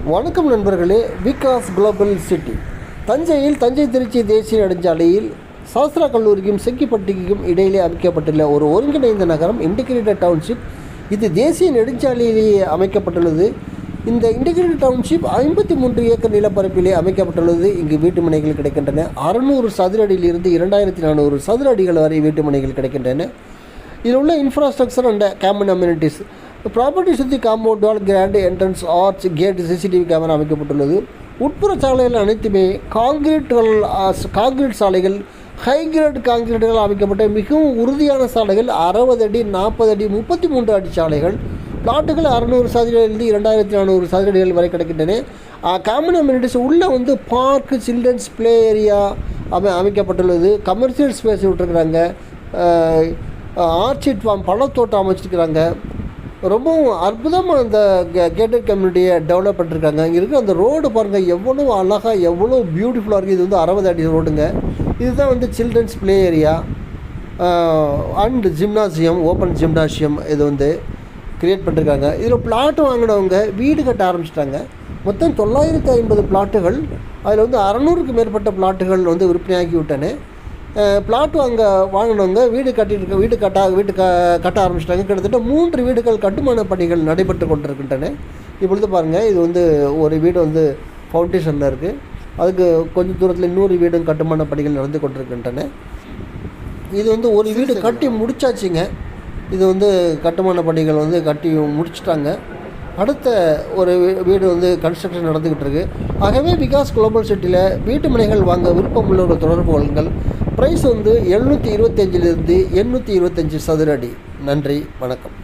வணக்கம் நண்பர்களே. Vikas global city தஞ்சையில் தஞ்சை திருச்சி தேசிய நெடுஞ்சாலையில் சாஸ்திரா கல்லூரிக்கும் செங்கிப்பட்டிக்கும் இடையிலே அமைக்கப்பட்டுள்ள ஒரு ஒருங்கிணைந்த நகரம் இன்டிகிரேட்டட் டவுன்ஷிப். இது தேசிய நெடுஞ்சாலையிலேயே அமைக்கப்பட்டுள்ளது. இந்த இன்டிகிரேட்டட் டவுன்ஷிப் 53 ஏக்கர் நிலப்பரப்பிலே அமைக்கப்பட்டுள்ளது. இங்கு வீட்டு மனைகள் கிடைக்கின்றன. 600 சதுர அடியிலிருந்து 2400 சதுர அடிகள் வரை வீட்டு மனைகள் கிடைக்கின்றன. இதில் உள்ள infrastructure and common amenities property சுற்றி compound wall, grand entrance, arch, gate, CCTV camera அமைக்கப்பட்டுள்ளது. உட்புற சாலைகள் அனைத்துமே காங்கிரீட் சாலைகள், ஹைகிரேட் காங்கிரீட்டுகள் அமைக்கப்பட்ட மிகவும் உறுதியான சாலைகள். 60 அடி, 40 அடி, 33 அடி சாலைகள். பிளாட்டுகள் 600 சதுரடியிலிருந்து 2400 சதுரடிகள் வரை கிடைக்கின்றன. காமன் அம்யூனிட்டிஸ் உள்ளே பார்க்கு, சில்ட்ரன்ஸ் ப்ளே ஏரியா அமைக்கப்பட்டுள்ளது. கமர்ஷியல் ஸ்பேஸ் விட்டுருக்குறாங்க. ஆர்ச்சிட் ஃபார்ம், பழத்தோட்டம் அமைச்சிருக்கிறாங்க. ரொம்பவும் அற்புதமாக அந்த கேட்டட் கம்யூனிட்டியை டெவலப் பண்ணிருக்காங்க. இங்கே இருக்கிற அந்த ரோடு பாருங்கள், எவ்வளோ அழகாக, எவ்வளோ பியூட்டிஃபுல்லாக இருக்குது. இது 60 அடி ரோடுங்க. இதுதான் children's play area and gymnasium, open gymnasium இது க்ரியேட் பண்ணிருக்காங்க. இதில் பிளாட்டு வாங்கினவங்க வீடு கட்ட ஆரம்பிச்சிட்டாங்க. மொத்தம் 950 பிளாட்டுகள். அதில் 600க்கு மேற்பட்ட பிளாட்டுகள் விற்பனையாக்கி விட்டேன்னு. பிளாட் வாங்கினவங்க வீடு கட்ட ஆரம்பிச்சிட்டாங்க. கிட்டத்தட்ட 3 வீடுகள் கட்டுமான பணிகள் நடைபெற்று கொண்டிருக்கின்றன. இப்பொழுது பாருங்கள், இது ஒரு வீடு ஃபவுண்டேஷனில் இருக்குது. அதுக்கு கொஞ்சம் தூரத்தில் இன்னொரு வீடும் கட்டுமான பணிகள் நடந்து கொண்டிருக்கின்றன. இது ஒரு வீடு கட்டி முடிச்சாச்சுங்க. இது கட்டுமான பணிகள் கட்டி முடிச்சிட்டாங்க. அடுத்த ஒரு வீடு கன்ஸ்ட்ரக்ஷன் நடந்துக்கிட்டு இருக்குது. ஆகவே விகாஸ் குளோபல் சிட்டியில் வீட்டு மனைகள் வாங்க விருப்பம் உள்ளவர்கள் தொடர்பு கொள்ளுங்கள். ப்ரைஸ் 725லிருந்து 825 சதுர அடி. நன்றி, வணக்கம்.